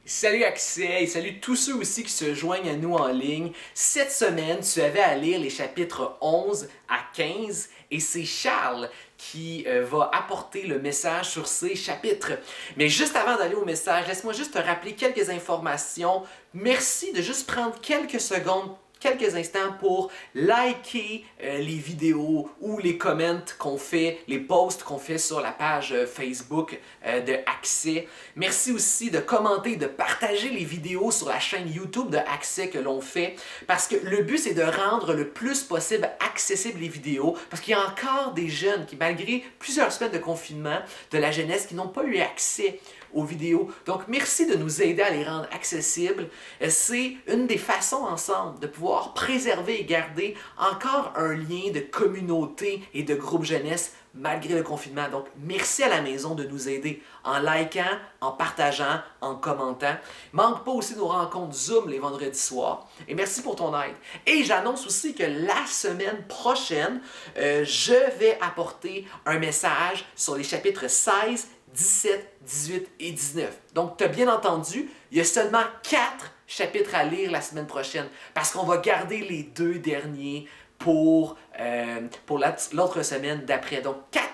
Salut Accès et salut tous ceux aussi qui se joignent à nous en ligne. Cette semaine, tu avais à lire les chapitres 11 à 15 et c'est Charles qui va apporter le message sur ces chapitres. Mais juste avant d'aller au message, laisse-moi juste te rappeler quelques informations. Merci de juste prendre quelques secondes, quelques instants pour liker les vidéos ou les comments qu'on fait, les posts qu'on fait sur la page Facebook de Accès. Merci aussi de commenter, de partager les vidéos sur la chaîne YouTube de Accès que l'on fait parce que le but c'est de rendre le plus possible accessible les vidéos parce qu'il y a encore des jeunes qui, malgré plusieurs semaines de confinement, de la jeunesse, qui n'ont pas eu accès aux vidéos. Donc, merci de nous aider à les rendre accessibles. C'est une des façons ensemble de pouvoir préserver et garder encore un lien de communauté et de groupe jeunesse malgré le confinement. Donc, merci à la maison de nous aider en likant, en partageant, en commentant. Manque pas aussi nos rencontres Zoom les vendredis soirs. Et merci pour ton aide. Et j'annonce aussi que la semaine prochaine, je vais apporter un message sur les chapitres 16, 17, 18 et 19. Donc, tu as bien entendu, il y a seulement 4 chapitres à lire la semaine prochaine parce qu'on va garder les 2 derniers pour l'autre semaine d'après. Donc, 4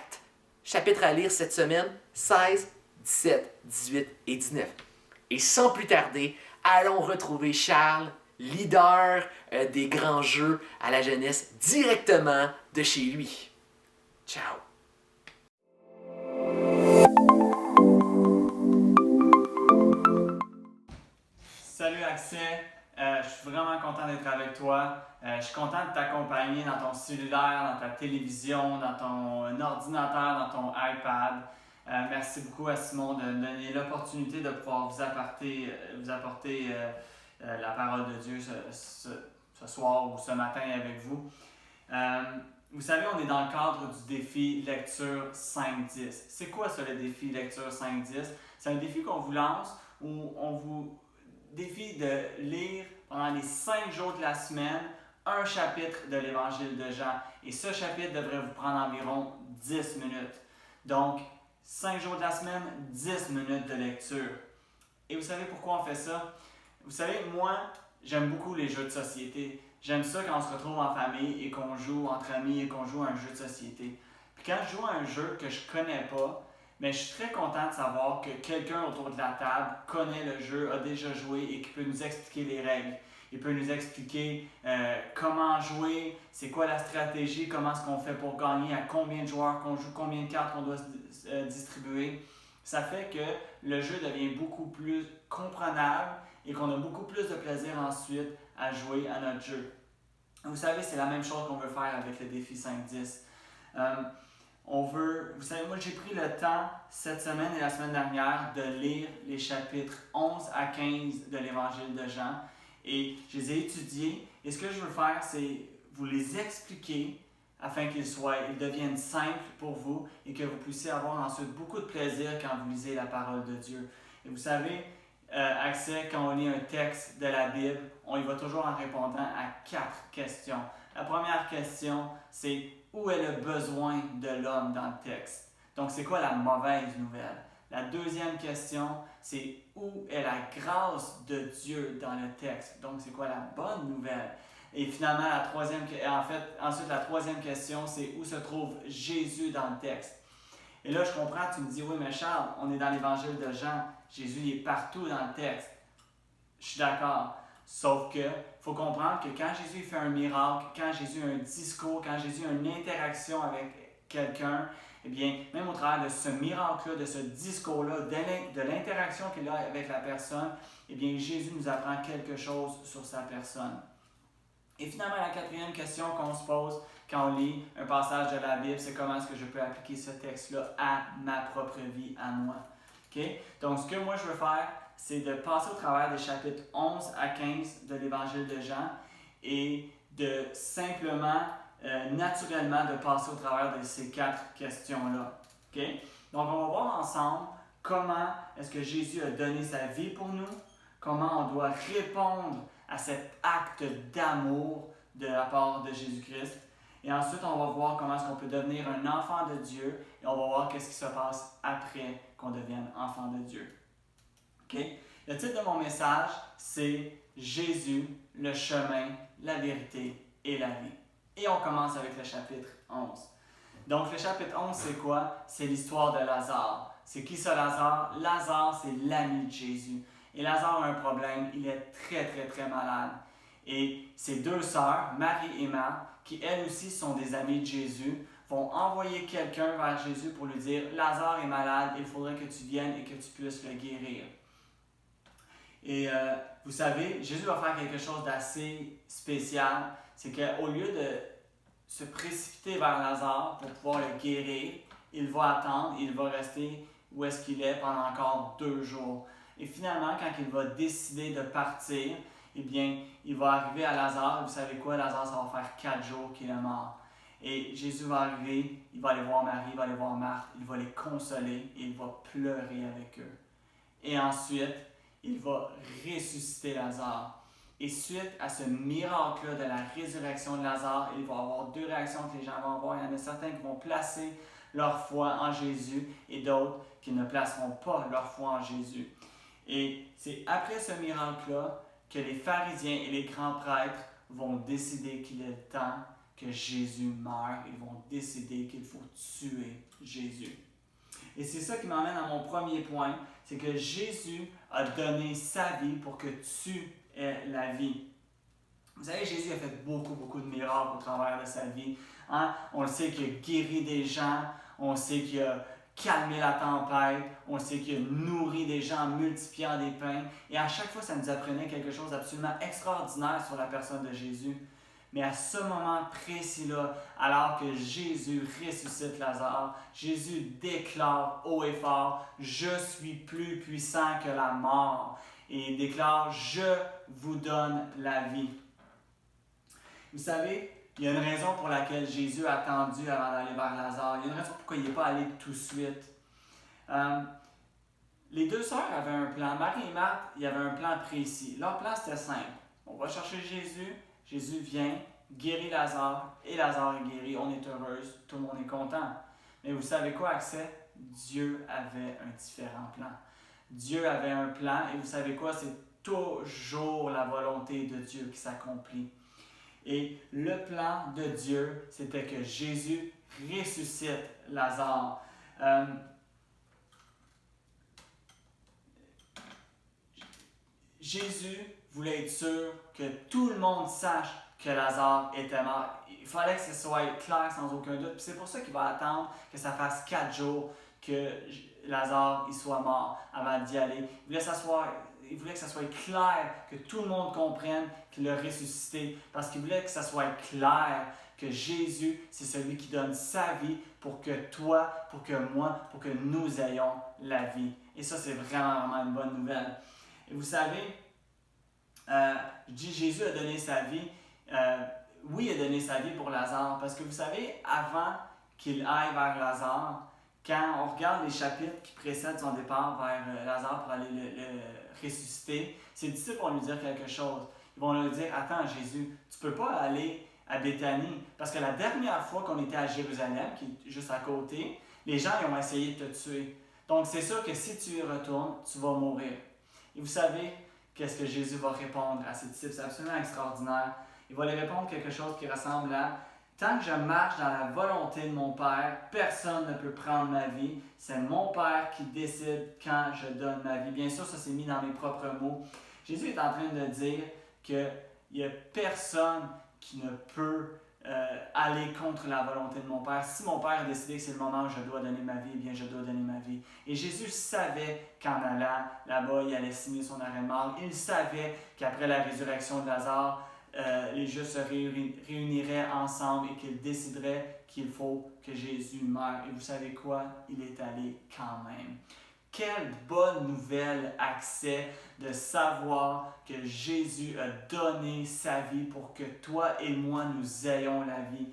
chapitres à lire cette semaine, 16, 17, 18 et 19. Et sans plus tarder, allons retrouver Charles, leader des grands jeux à la jeunesse, directement de chez lui. Ciao! Salut Accès, je suis vraiment content d'être avec toi. Je suis content de t'accompagner dans ton cellulaire, dans ta télévision, dans ton ordinateur, dans ton iPad. Merci beaucoup à Simon de me donner l'opportunité de pouvoir vous apporter la parole de Dieu ce soir ou ce matin avec vous. Vous savez, on est dans le cadre du défi lecture 5-10. C'est quoi ça, le défi lecture 5-10? C'est un défi qu'on vous lance où on vous défi de lire pendant les 5 jours de la semaine un chapitre de l'Évangile de Jean. Et ce chapitre devrait vous prendre environ 10 minutes. Donc, 5 jours de la semaine, 10 minutes de lecture. Et vous savez pourquoi on fait ça? Vous savez, moi, j'aime beaucoup les jeux de société. J'aime ça quand on se retrouve en famille et qu'on joue entre amis et qu'on joue à un jeu de société. Puis quand je joue à un jeu que je connais pas, mais je suis très content de savoir que quelqu'un autour de la table connaît le jeu, a déjà joué et qui peut nous expliquer les règles. Il peut nous expliquer comment jouer, c'est quoi la stratégie, comment est-ce qu'on fait pour gagner, à combien de joueurs qu'on joue, combien de cartes qu'on doit distribuer. Ça fait que le jeu devient beaucoup plus comprenable et qu'on a beaucoup plus de plaisir ensuite à jouer à notre jeu. Vous savez, c'est la même chose qu'on veut faire avec le défi 5-10. Vous savez, moi j'ai pris le temps cette semaine et la semaine dernière de lire les chapitres 11 à 15 de l'Évangile de Jean et je les ai étudiés et ce que je veux faire c'est vous les expliquer afin qu'ils deviennent simples pour vous et que vous puissiez avoir ensuite beaucoup de plaisir quand vous lisez la parole de Dieu. Et vous savez, Accès, quand on lit un texte de la Bible, on y va toujours en répondant à 4 questions. La première question, c'est où est le besoin de l'homme dans le texte? Donc, c'est quoi la mauvaise nouvelle? La deuxième question, c'est où est la grâce de Dieu dans le texte? Donc, c'est quoi la bonne nouvelle? Et finalement, ensuite, la troisième question, c'est où se trouve Jésus dans le texte? Et là, je comprends, tu me dis, oui, mais Charles, on est dans l'Évangile de Jean. Jésus il est partout dans le texte. Je suis d'accord. Sauf que faut comprendre que quand Jésus fait un miracle, quand Jésus a un discours, quand Jésus a une interaction avec quelqu'un, eh bien, même au travers de ce miracle-là, de ce discours-là, de l'interaction qu'il a avec la personne, eh bien, Jésus nous apprend quelque chose sur sa personne. Et finalement, la quatrième question qu'on se pose quand on lit un passage de la Bible, c'est comment est-ce que je peux appliquer ce texte-là à ma propre vie, à moi. Okay? Donc, ce que moi je veux faire, c'est de passer au travers des chapitres 11 à 15 de l'Évangile de Jean et de simplement, naturellement, de passer au travers de ces 4 questions-là. Okay? Donc, on va voir ensemble comment est-ce que Jésus a donné sa vie pour nous, comment on doit répondre à cet acte d'amour de la part de Jésus-Christ. Et ensuite, on va voir comment est-ce qu'on peut devenir un enfant de Dieu et on va voir qu'est-ce qui se passe après qu'on devienne enfant de Dieu. Okay? Le titre de mon message, c'est Jésus, le chemin, la vérité et la vie. Et on commence avec le chapitre 11. Donc le chapitre 11, c'est quoi? C'est l'histoire de Lazare. C'est qui ça, Lazare? Lazare, c'est l'ami de Jésus. Et Lazare a un problème, il est très très très malade. Et ses deux sœurs, Marie et Marthe, qui elles aussi sont des amies de Jésus, vont envoyer quelqu'un vers Jésus pour lui dire « Lazare est malade, il faudrait que tu viennes et que tu puisses le guérir. » Et vous savez, Jésus va faire quelque chose d'assez spécial. C'est qu'au lieu de se précipiter vers Lazare pour pouvoir le guérir, il va attendre, il va rester où est-ce qu'il est pendant encore 2 jours. Et finalement, quand il va décider de partir, eh bien, il va arriver à Lazare. Et vous savez quoi? Lazare, ça va faire 4 jours qu'il est mort. Et Jésus va arriver, il va aller voir Marie, il va aller voir Marthe, il va les consoler et il va pleurer avec eux. Et ensuite, il va ressusciter Lazare. Et suite à ce miracle de la résurrection de Lazare, il va y avoir 2 réactions que les gens vont avoir. Il y en a certains qui vont placer leur foi en Jésus et d'autres qui ne placeront pas leur foi en Jésus. Et c'est après ce miracle-là que les pharisiens et les grands prêtres vont décider qu'il est temps que Jésus meure. Ils vont décider qu'il faut tuer Jésus. Et c'est ça qui m'amène à mon premier point, c'est que Jésus a donné sa vie pour que tu aies la vie. Vous savez, Jésus a fait beaucoup de miracles au travers de sa vie. Hein? On le sait qu'il a guéri des gens, on sait qu'il a calmé la tempête, on sait qu'il a nourri des gens en multipliant des pains. Et à chaque fois, ça nous apprenait quelque chose d'absolument extraordinaire sur la personne de Jésus. Mais à ce moment précis-là, alors que Jésus ressuscite Lazare, Jésus déclare haut et fort « Je suis plus puissant que la mort » et il déclare « Je vous donne la vie ». Vous savez, il y a une raison pour laquelle Jésus a attendu avant d'aller vers Lazare. Il y a une raison pourquoi il n'est pas allé tout de suite. Les 2 sœurs avaient un plan. Marie et Marthe, il y avait un plan précis. Leur plan, c'était simple. On va chercher Jésus. Jésus vient, guérit Lazare, et Lazare est guéri, on est heureuse, tout le monde est content. Mais vous savez quoi, accès? Dieu avait un différent plan. Dieu avait un plan, et vous savez quoi? C'est toujours la volonté de Dieu qui s'accomplit. Et le plan de Dieu, c'était que Jésus ressuscite Lazare. Jésus voulait être sûr que tout le monde sache que Lazare était mort. Il fallait que ce soit clair sans aucun doute. Puis c'est pour ça qu'il va attendre que ça fasse 4 jours que Lazare il soit mort avant d'y aller. Il voulait que ça soit clair, que tout le monde comprenne qu'il a ressuscité. Parce qu'il voulait que ça soit clair que Jésus, c'est celui qui donne sa vie pour que toi, pour que moi, pour que nous ayons la vie. Et ça, c'est vraiment une bonne nouvelle. Et vous savez, je dis Jésus a donné sa vie. Oui, il a donné sa vie pour Lazare. Parce que vous savez, avant qu'il aille vers Lazare, quand on regarde les chapitres qui précèdent son départ vers Lazare pour aller le ressusciter, ses disciples vont lui dire quelque chose. Ils vont lui dire « Attends Jésus, tu ne peux pas aller à Béthanie. » Parce que la dernière fois qu'on était à Jérusalem, qui est juste à côté, les gens ils ont essayé de te tuer. Donc c'est sûr que si tu y retournes, tu vas mourir. Et vous savez qu'est-ce que Jésus va répondre à ses disciples? C'est absolument extraordinaire. Il va leur répondre quelque chose qui ressemble à « Tant que je marche dans la volonté de mon Père, personne ne peut prendre ma vie. C'est mon Père qui décide quand je donne ma vie. » Bien sûr, ça c'est mis dans mes propres mots. Jésus est en train de dire qu'il n'y a personne qui ne peut aller contre la volonté de mon Père. Si mon Père a décidé que c'est le moment où je dois donner ma vie, eh bien je dois donner ma vie. Et Jésus savait qu'en allant là-bas, il allait signer son arrêt de mort. Il savait qu'après la résurrection de Lazare, les justes se réuniraient ensemble et qu'ils décideraient qu'il faut que Jésus meure. Et vous savez quoi? Il est allé quand même. Quelle bonne nouvelle, accès, de savoir que Jésus a donné sa vie pour que toi et moi nous ayons la vie.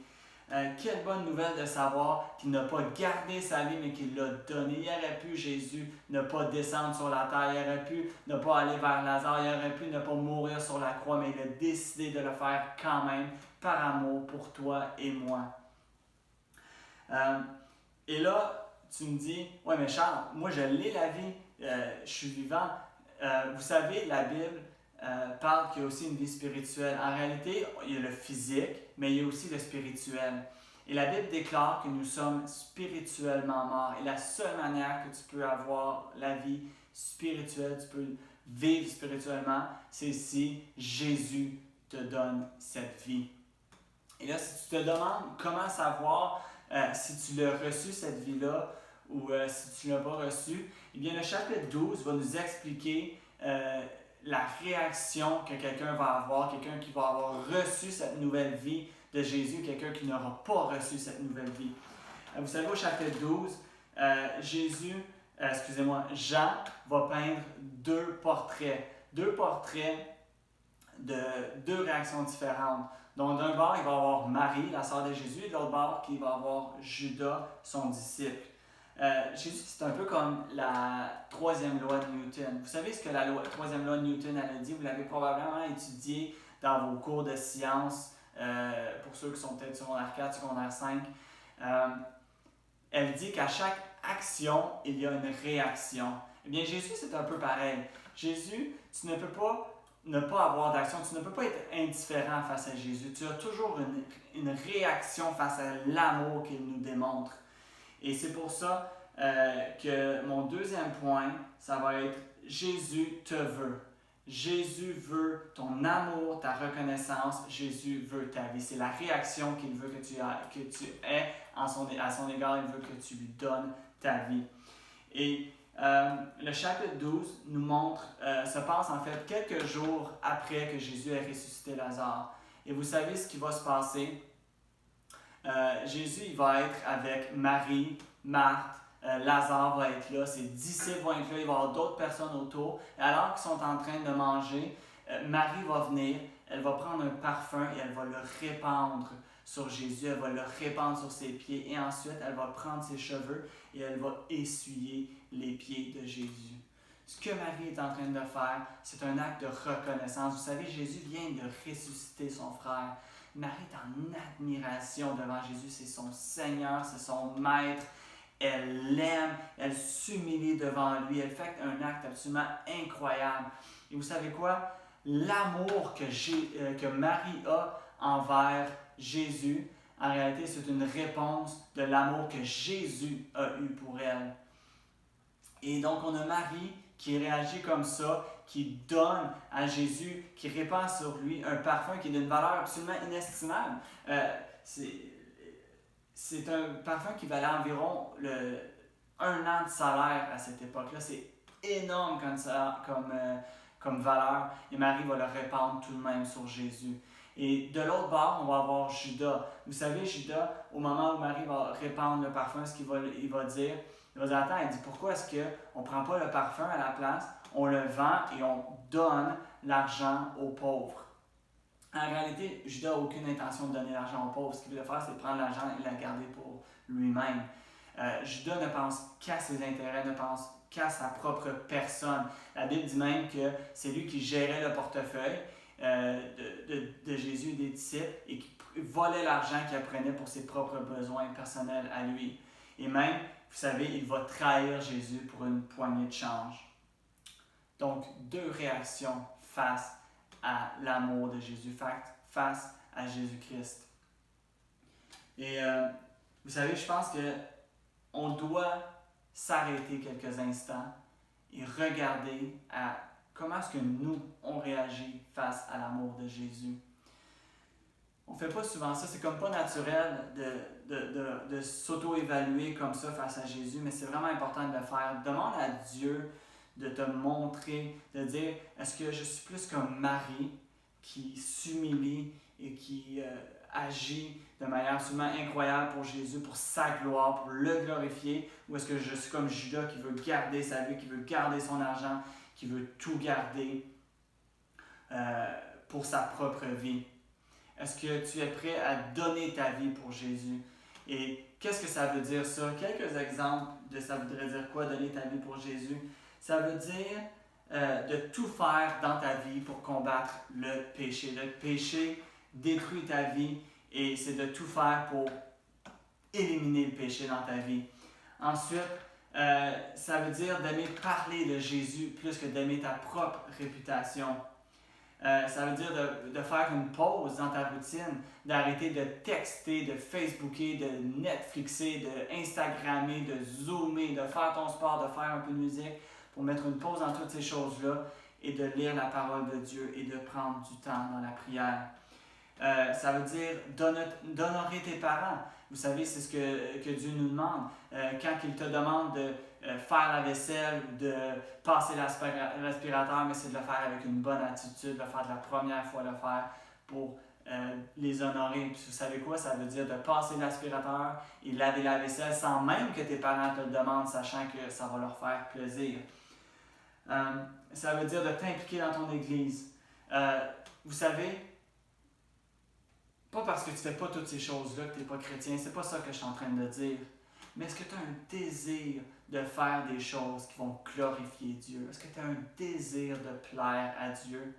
Quelle bonne nouvelle de savoir qu'il n'a pas gardé sa vie, mais qu'il l'a donnée. Il aurait pu, Jésus, ne pas descendre sur la terre. Il aurait pu ne pas aller vers Lazare. Il aurait pu ne pas mourir sur la croix, mais il a décidé de le faire quand même, par amour pour toi et moi. Et là, tu me dis, « Ouais, mais Charles, moi je l'ai la vie, je suis vivant. vous savez, la Bible parle qu'il y a aussi une vie spirituelle. En réalité, il y a le physique, mais il y a aussi le spirituel. Et la Bible déclare que nous sommes spirituellement morts. Et la seule manière que tu peux avoir la vie spirituelle, tu peux vivre spirituellement, c'est si Jésus te donne cette vie. Et là, si tu te demandes comment savoir si tu l'as reçu, cette vie-là, ou si tu ne l'as pas reçu, eh bien, le chapitre 12 va nous expliquer la réaction que quelqu'un va avoir, quelqu'un qui va avoir reçu cette nouvelle vie de Jésus, quelqu'un qui n'aura pas reçu cette nouvelle vie. Vous savez, au chapitre 12, Jean va peindre deux portraits de deux réactions différentes. Donc, d'un bord, il va y avoir Marie, la sœur de Jésus, et de l'autre bord, il va y avoir Judas, son disciple. Jésus, c'est un peu comme la troisième loi de Newton. Vous savez ce que la troisième loi de Newton elle a dit? Vous l'avez probablement étudié dans vos cours de sciences, pour ceux qui sont peut-être secondaire 4, secondaire 5. Elle dit qu'à chaque action, il y a une réaction. Eh bien, Jésus, c'est un peu pareil. Jésus, tu ne peux pas ne pas avoir d'action, tu ne peux pas être indifférent face à Jésus. Tu as toujours une réaction face à l'amour qu'il nous démontre. Et c'est pour ça que mon deuxième point, ça va être Jésus te veut. Jésus veut ton amour, ta reconnaissance. Jésus veut ta vie. C'est la réaction qu'il veut que tu aies à son égard. Il veut que tu lui donnes ta vie. Et le chapitre 12 nous montre, se passe en fait quelques jours après que Jésus ait ressuscité Lazare. Et vous savez ce qui va se passer? Jésus il va être avec Marie, Marthe, Lazare va être là, ses disciples vont être là, il va y avoir d'autres personnes autour. Et alors qu'ils sont en train de manger, Marie va venir, elle va prendre un parfum et elle va le répandre sur Jésus, elle va le répandre sur ses pieds et ensuite elle va prendre ses cheveux et elle va essuyer les pieds de Jésus. Ce que Marie est en train de faire, c'est un acte de reconnaissance. Vous savez, Jésus vient de ressusciter son frère. Marie est en admiration devant Jésus, c'est son Seigneur, c'est son Maître. Elle l'aime, elle s'humilie devant lui, elle fait un acte absolument incroyable. Et vous savez quoi? L'amour que Marie a envers Jésus, en réalité, c'est une réponse de l'amour que Jésus a eu pour elle. Et donc, on a Marie qui réagit comme ça, qui donne à Jésus, qui répand sur lui un parfum qui est d'une valeur absolument inestimable. C'est un parfum qui valait environ 1 an de salaire à cette époque-là. C'est énorme comme valeur. Et Marie va le répandre tout de même sur Jésus. Et de l'autre bord, on va avoir Judas. Vous savez, Judas, au moment où Marie va répandre le parfum, ce qu'il va dire, il va dire, attends, il dit, pourquoi est-ce qu'on ne prend pas le parfum à la place, on le vend et on donne l'argent aux pauvres? En réalité, Judas n'a aucune intention de donner l'argent aux pauvres. Ce qu'il voulait faire, c'est prendre l'argent et la garder pour lui-même. Judas ne pense qu'à ses intérêts, ne pense qu'à sa propre personne. La Bible dit même que c'est lui qui gérait le portefeuille de Jésus et des disciples et qui volait l'argent qu'il prenait pour ses propres besoins personnels à lui. Et même, vous savez, il va trahir Jésus pour une poignée de change. Donc, deux réactions face à l'amour de Jésus, face à Jésus-Christ. Et vous savez, je pense qu'on doit s'arrêter quelques instants et regarder à comment est-ce que nous, on réagit face à l'amour de Jésus. On ne fait pas souvent ça, c'est comme pas naturel de s'auto-évaluer comme ça face à Jésus, mais c'est vraiment important de le faire. Demande à Dieu de te montrer, de dire, est-ce que je suis plus comme Marie qui s'humilie et qui agit de manière absolument incroyable pour Jésus, pour sa gloire, pour le glorifier, ou est-ce que je suis comme Judas qui veut garder sa vie, qui veut garder son argent, qui veut tout garder pour sa propre vie? Est-ce que tu es prêt à donner ta vie pour Jésus? Et qu'est-ce que ça veut dire ça? Quelques exemples de ça voudrait dire quoi, donner ta vie pour Jésus? Ça veut dire de tout faire dans ta vie pour combattre le péché. Le péché détruit ta vie et c'est de tout faire pour éliminer le péché dans ta vie. Ensuite, Ça veut dire d'aimer parler de Jésus plus que d'aimer ta propre réputation. Ça veut dire de faire une pause dans ta routine, d'arrêter de texter, de Facebooker, de Netflixer, de Instagrammer, de Zoomer, de faire ton sport, de faire un peu de musique, pour mettre une pause dans toutes ces choses-là et de lire la parole de Dieu et de prendre du temps dans la prière. Ça veut dire d'honorer tes parents. Vous savez, c'est ce que Dieu nous demande. Quand il te demande de faire la vaisselle ou de passer l'aspirateur, mais c'est de le faire avec une bonne attitude, de le faire de la première fois, le faire pour les honorer. Puis vous savez quoi? Ça veut dire de passer l'aspirateur et laver la vaisselle sans même que tes parents te le demandent, sachant que ça va leur faire plaisir. Ça veut dire de t'impliquer dans ton église. Vous savez, pas parce que tu fais pas toutes ces choses-là que tu n'es pas chrétien, c'est pas ça que je suis en train de dire. Mais est-ce que tu as un désir de faire des choses qui vont glorifier Dieu? Est-ce que tu as un désir de plaire à Dieu?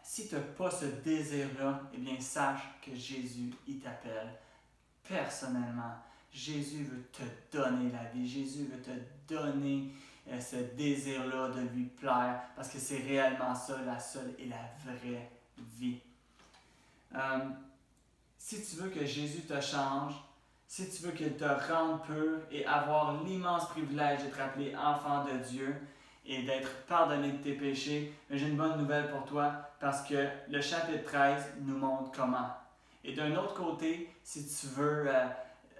Si tu n'as pas ce désir-là, eh bien sache que Jésus, il t'appelle personnellement. Jésus veut te donner la vie. Jésus veut te donner ce désir-là de lui plaire parce que c'est réellement ça, la seule et la vraie vie. Si tu veux que Jésus te change, si tu veux qu'il te rende pur et avoir l'immense privilège d'être appelé enfant de Dieu et d'être pardonné de tes péchés, j'ai une bonne nouvelle pour toi parce que le chapitre 13 nous montre comment. Et d'un autre côté, si tu veux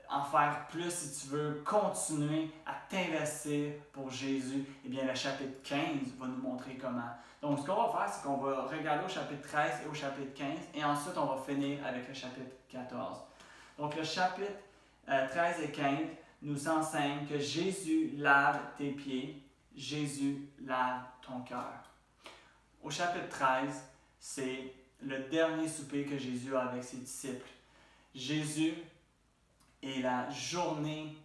en faire plus, si tu veux continuer à t'investir pour Jésus, eh bien le chapitre 15 va nous montrer comment. Donc, ce qu'on va faire, c'est qu'on va regarder au chapitre 13 et au chapitre 15, et ensuite, on va finir avec le chapitre 14. Donc, le chapitre 13 et 15 nous enseignent que Jésus lave tes pieds, Jésus lave ton cœur. Au chapitre 13, c'est le dernier souper que Jésus a avec ses disciples. Jésus est la journée,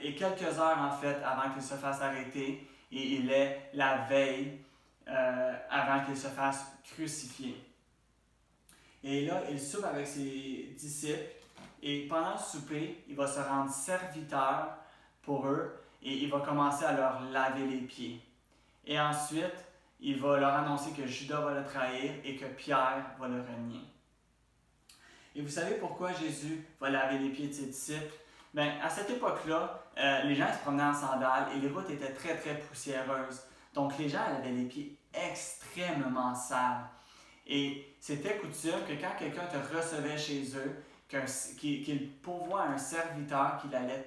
et quelques heures en fait avant qu'il se fasse arrêter, et il est la veille avant qu'il se fasse crucifier. Et là, il soupe avec ses disciples et pendant le souper, il va se rendre serviteur pour eux et il va commencer à leur laver les pieds. Et ensuite, il va leur annoncer que Judas va le trahir et que Pierre va le renier. Et vous savez pourquoi Jésus va laver les pieds de ses disciples? Bien, à cette époque-là, les gens se promenaient en sandales et les routes étaient très, très poussiéreuses. Donc, les gens avaient les pieds extrêmement sales. Et c'était coutume que quand quelqu'un te recevait chez eux, qu'il pourvoie un serviteur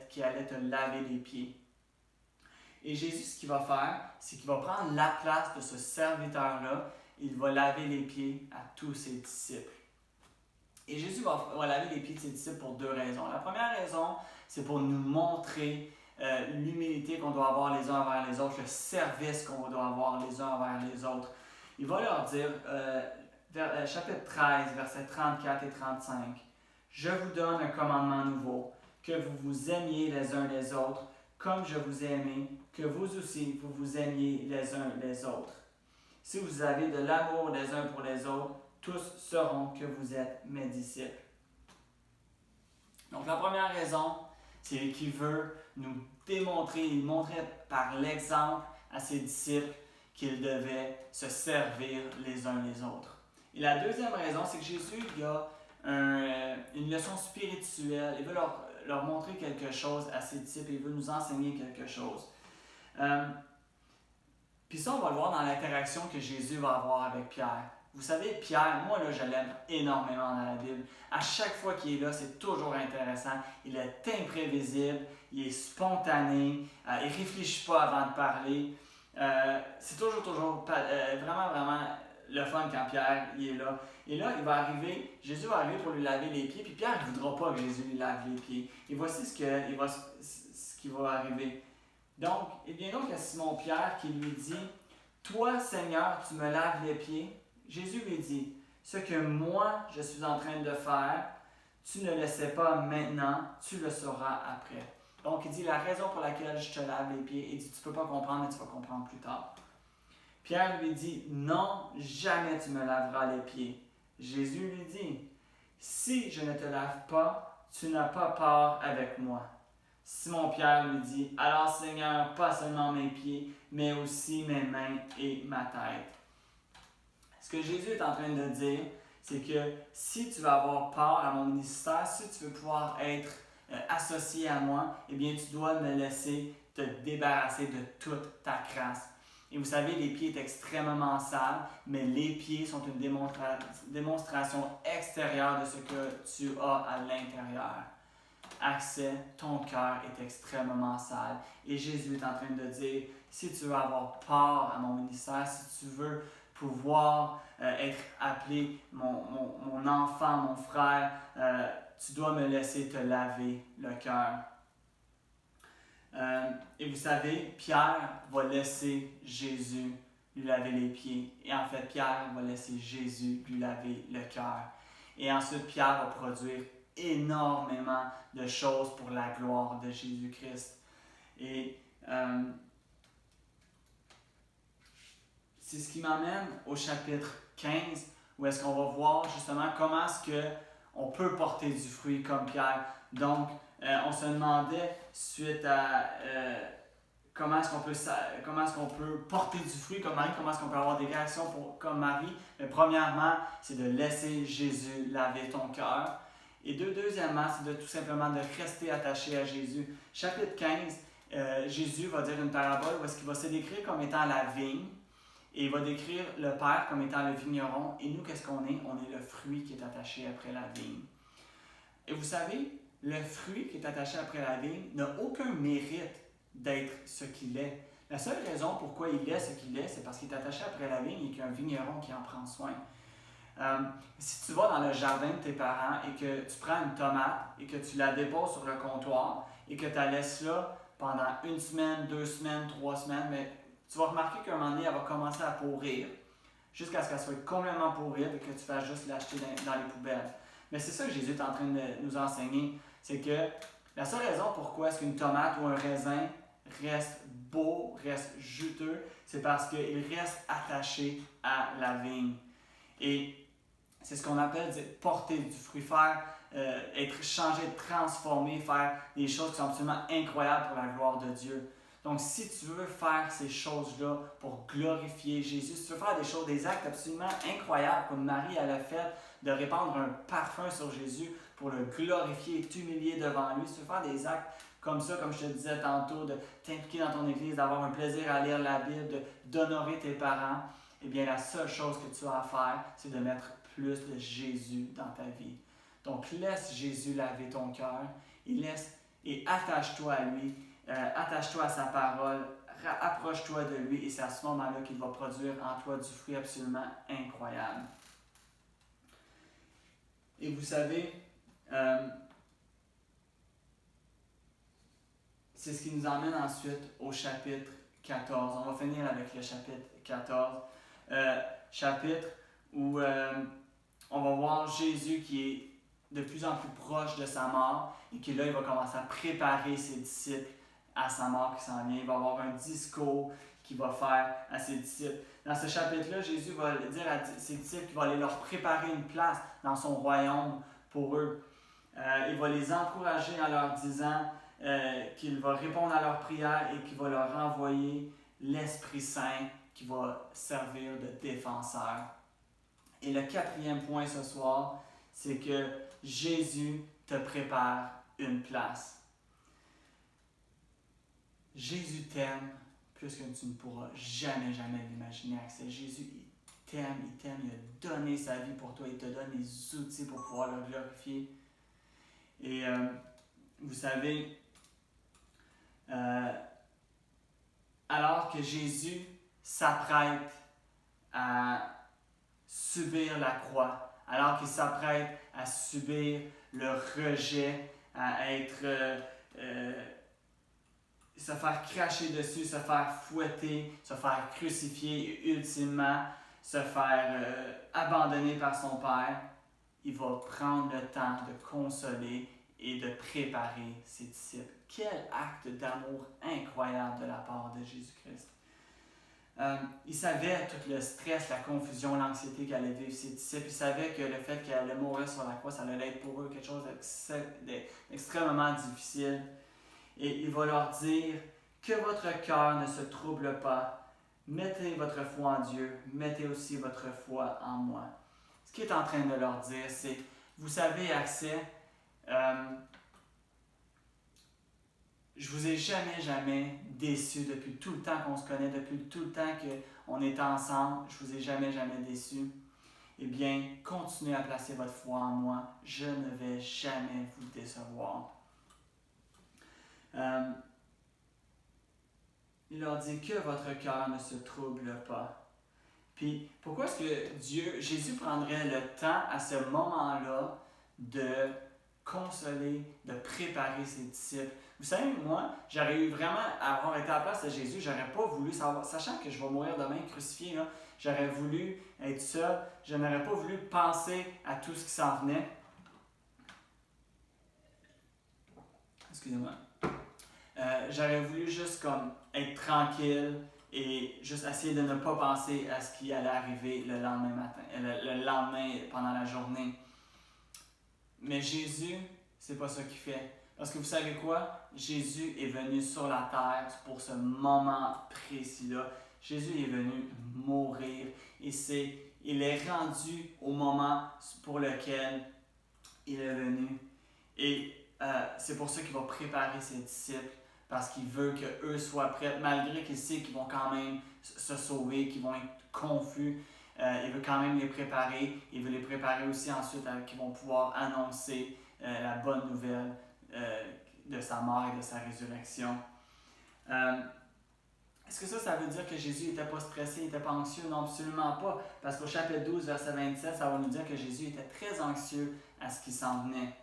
qui allait te laver les pieds. Et Jésus, ce qu'il va faire, c'est qu'il va prendre la place de ce serviteur-là. Il va laver les pieds à tous ses disciples. Et Jésus va laver les pieds de ses disciples pour deux raisons. La première raison, c'est pour nous montrer l'humilité qu'on doit avoir les uns envers les autres, le service qu'on doit avoir les uns envers les autres. Il va leur dire, chapitre 13, versets 34 et 35, « Je vous donne un commandement nouveau, que vous vous aimiez les uns les autres, comme je vous ai aimé, que vous aussi vous vous aimiez les uns les autres. Si vous avez de l'amour les uns pour les autres, tous sauront que vous êtes mes disciples. » Donc la première raison, c'est qu'il veut nous démontrer, il montrait par l'exemple à ses disciples qu'ils devaient se servir les uns les autres. Et la deuxième raison, c'est que Jésus il a une leçon spirituelle, il veut leur montrer quelque chose à ses disciples, il veut nous enseigner quelque chose. Puis ça, on va le voir dans l'interaction que Jésus va avoir avec Pierre. Vous savez, Pierre, moi, là, je l'aime énormément dans la Bible. À chaque fois qu'il est là, c'est toujours intéressant. Il est imprévisible, il est spontané, il ne réfléchit pas avant de parler. C'est toujours vraiment le fun quand Pierre il est là. Et là, Jésus va arriver pour lui laver les pieds, puis Pierre ne voudra pas que Jésus lui lave les pieds. Et voici ce qui va arriver. Donc, il y a Simon-Pierre qui lui dit, « Toi, Seigneur, tu me laves les pieds. » Jésus lui dit, « Ce que moi, je suis en train de faire, tu ne le sais pas maintenant, tu le sauras après. » Donc, il dit, la raison pour laquelle je te lave les pieds, il dit, tu ne peux pas comprendre, mais tu vas comprendre plus tard. Pierre lui dit, « Non, jamais tu me laveras les pieds. » Jésus lui dit, « Si je ne te lave pas, tu n'as pas part avec moi. » Simon-Pierre lui dit, « Alors Seigneur, pas seulement mes pieds, mais aussi mes mains et ma tête. » Ce que Jésus est en train de dire, c'est que si tu vas avoir part à mon ministère, si tu veux pouvoir être associé à moi, eh bien tu dois me laisser te débarrasser de toute ta crasse. Et vous savez, les pieds sont extrêmement sales, mais les pieds sont une démonstration extérieure de ce que tu as à l'intérieur. Accès, ton cœur est extrêmement sale. Et Jésus est en train de dire, si tu veux avoir part à mon ministère, si tu veux pouvoir être appelé mon enfant, mon frère, tu dois me laisser te laver le cœur. Et vous savez, Pierre va laisser Jésus lui laver les pieds. Et en fait, Pierre va laisser Jésus lui laver le cœur. Et ensuite, Pierre va produire énormément de choses pour la gloire de Jésus-Christ. Et c'est ce qui m'amène au chapitre 15, où est-ce qu'on va voir justement comment est-ce qu'on peut porter du fruit comme Pierre. Donc, on se demandait, suite à comment est-ce qu'on peut porter du fruit comme Marie, comment est-ce qu'on peut avoir des réactions comme Marie. Mais premièrement, c'est de laisser Jésus laver ton cœur. Et deuxièmement, c'est de tout simplement de rester attaché à Jésus. Chapitre 15, Jésus va dire une parabole où est-ce qu'il va se décrire comme étant la vigne. Et il va décrire le Père comme étant le vigneron. Et nous, qu'est-ce qu'on est? On est le fruit qui est attaché après la vigne. Et vous savez, le fruit qui est attaché après la vigne n'a aucun mérite d'être ce qu'il est. La seule raison pourquoi il est ce qu'il est, c'est parce qu'il est attaché après la vigne et qu'il y a un vigneron qui en prend soin. Si tu vas dans le jardin de tes parents et que tu prends une tomate et que tu la déposes sur le comptoir et que tu la laisses là pendant 1 semaine, 2 semaines, 3 semaines, mais tu vas remarquer qu'à un moment donné, elle va commencer à pourrir jusqu'à ce qu'elle soit complètement pourrie et que tu fasses juste l'acheter dans les poubelles. Mais c'est ça que Jésus est en train de nous enseigner, c'est que la seule raison pourquoi est-ce qu'une tomate ou un raisin reste beau, reste juteux, c'est parce qu'il reste attaché à la vigne. Et c'est ce qu'on appelle porter du fruit, être changé, transformé, faire des choses qui sont absolument incroyables pour la gloire de Dieu. Donc, si tu veux faire ces choses-là pour glorifier Jésus, si tu veux faire des actes absolument incroyables comme Marie elle a fait, de répandre un parfum sur Jésus pour le glorifier et t'humilier devant lui, si tu veux faire des actes comme ça, comme je te disais tantôt, de t'impliquer dans ton église, d'avoir un plaisir à lire la Bible, d'honorer tes parents, eh bien, la seule chose que tu as à faire, c'est de mettre plus de Jésus dans ta vie. Donc, laisse Jésus laver ton cœur et attache-toi à lui, attache-toi à sa parole, approche-toi de lui et c'est à ce moment-là qu'il va produire en toi du fruit absolument incroyable. Et vous savez, c'est ce qui nous emmène ensuite au chapitre 14. On va finir avec le chapitre 14. Chapitre où on va voir Jésus qui est de plus en plus proche de sa mort et qui là, il va commencer à préparer ses disciples à sa mort qui s'en vient. Il va avoir un discours qu'il va faire à ses disciples. Dans ce chapitre-là, Jésus va dire à ses disciples qu'il va aller leur préparer une place dans son royaume pour eux. Il va les encourager en leur disant qu'il va répondre à leurs prières et qu'il va leur envoyer l'Esprit Saint qui va servir de défenseur. Et le 4e point ce soir, c'est que Jésus te prépare une place. Jésus t'aime plus que tu ne pourras jamais l'imaginer, Axel. Jésus, il t'aime, il a donné sa vie pour toi, il te donne les outils pour pouvoir le glorifier. Et vous savez, alors que Jésus s'apprête à subir la croix, alors qu'il s'apprête à subir le rejet, à être se faire cracher dessus, se faire fouetter, se faire crucifier et ultimement se faire abandonner par son Père, il va prendre le temps de consoler et de préparer ses disciples. Quel acte d'amour incroyable de la part de Jésus-Christ. Il savait tout le stress, la confusion, l'anxiété qu'allaient vivre ses disciples. Il savait que le fait qu'elle allait mourir sur la croix, ça allait être pour eux quelque chose d'extrêmement difficile. Et il va leur dire que votre cœur ne se trouble pas. Mettez votre foi en Dieu, mettez aussi votre foi en moi. Ce qu'il est en train de leur dire, c'est, vous savez, accès, je vous ai jamais déçu depuis tout le temps qu'on se connaît, depuis tout le temps qu'on est ensemble, je vous ai jamais déçu. Eh bien, continuez à placer votre foi en moi, je ne vais jamais vous décevoir. Il leur dit que votre cœur ne se trouble pas. Puis, pourquoi est-ce que Jésus prendrait le temps à ce moment-là de consoler, de préparer ses disciples? Vous savez, moi, j'aurais eu vraiment à avoir été à la place de Jésus, j'aurais pas voulu savoir, sachant que je vais mourir demain crucifié, là, j'aurais voulu être seul, je n'aurais pas voulu penser à tout ce qui s'en venait. Excusez-moi. J'aurais voulu juste comme être tranquille et juste essayer de ne pas penser à ce qui allait arriver le lendemain matin, le lendemain pendant la journée. Mais Jésus, c'est pas ça qu'il fait. Parce que vous savez quoi? Jésus est venu sur la terre pour ce moment précis-là. Jésus est venu mourir et il est rendu au moment pour lequel il est venu. Et c'est pour ça qu'il va préparer ses disciples, parce qu'il veut qu'eux soient prêts, malgré qu'il sait qu'ils vont quand même se sauver, qu'ils vont être confus. Il veut quand même les préparer. Il veut les préparer aussi ensuite qu'ils vont pouvoir annoncer la bonne nouvelle de sa mort et de sa résurrection. Est-ce que ça veut dire que Jésus n'était pas stressé, il n'était pas anxieux? Non, absolument pas. Parce qu'au chapitre 12, verset 27, ça va nous dire que Jésus était très anxieux à ce qui s'en venait.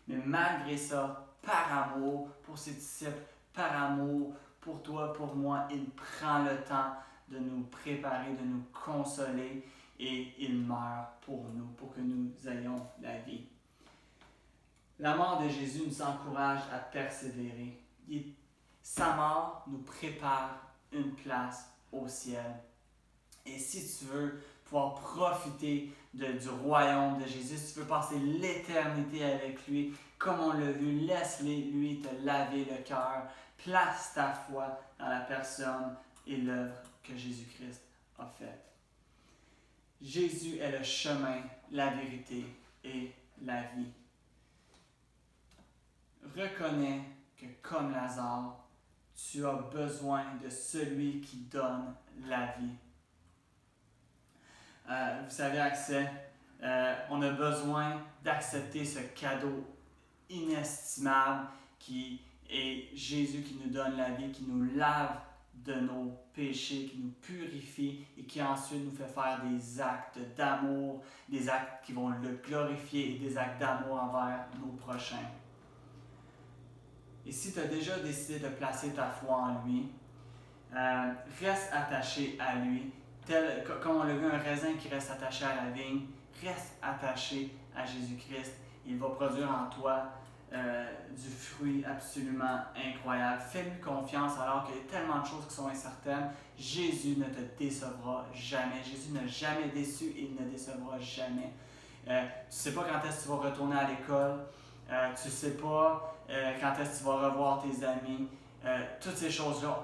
Mais malgré ça, par amour pour ses disciples, par amour pour toi, pour moi, il prend le temps de nous préparer, de nous consoler et il meurt pour nous, pour que nous ayons la vie. La mort de Jésus nous encourage à persévérer. Sa mort nous prépare une place au ciel. Et si tu veux pouvoir profiter du royaume de Jésus, si tu veux passer l'éternité avec lui, comme on l'a vu, laisse-lui te laver le cœur. Place ta foi dans la personne et l'œuvre que Jésus-Christ a faite. Jésus est le chemin, la vérité et la vie. Reconnais que comme Lazare, tu as besoin de celui qui donne la vie. Vous savez, Accès, on a besoin d'accepter ce cadeau inestimable qui est Jésus qui nous donne la vie, qui nous lave de nos péchés, qui nous purifie et qui ensuite nous fait faire des actes d'amour, des actes qui vont le glorifier et des actes d'amour envers nos prochains. Et si tu as déjà décidé de placer ta foi en lui, reste attaché à lui. Comme on l'a vu, un raisin qui reste attaché à la vigne, reste attaché à Jésus-Christ. Il va produire en toi du fruit absolument incroyable. Fais-lui confiance alors qu'il y a tellement de choses qui sont incertaines. Jésus ne te décevra jamais. Jésus n'a jamais déçu et il ne décevra jamais. Tu ne sais pas quand est-ce que tu vas retourner à l'école. Tu ne sais pas quand est-ce que tu vas revoir tes amis. Toutes ces choses-là,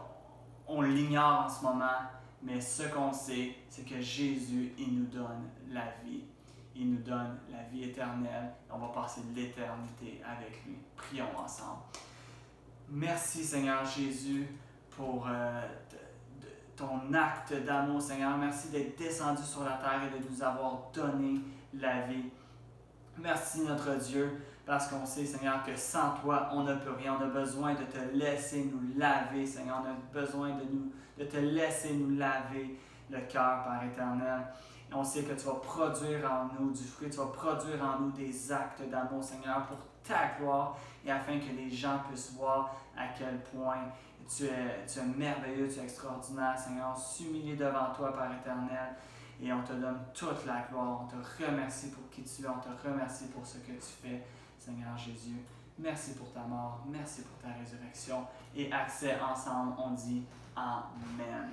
on l'ignore en ce moment. Mais ce qu'on sait, c'est que Jésus, il nous donne la vie. Il nous donne la vie éternelle. On va passer l'éternité avec lui. Prions ensemble. Merci Seigneur Jésus pour ton acte d'amour, Seigneur. Merci d'être descendu sur la terre et de nous avoir donné la vie. Merci notre Dieu, parce qu'on sait, Seigneur, que sans toi, on ne peut rien. On a besoin de te laisser nous laver, Seigneur. On a besoin de te laisser nous laver le cœur, Père éternel. Et on sait que tu vas produire en nous du fruit, tu vas produire en nous des actes d'amour, Seigneur, pour ta gloire et afin que les gens puissent voir à quel point tu es merveilleux, tu es extraordinaire, Seigneur. On s'humilie devant toi, Père éternel. Et on te donne toute la gloire. On te remercie pour qui tu es. On te remercie pour ce que tu fais, Seigneur Jésus. Merci pour ta mort. Merci pour ta résurrection. Et Accès ensemble, on dit Amen.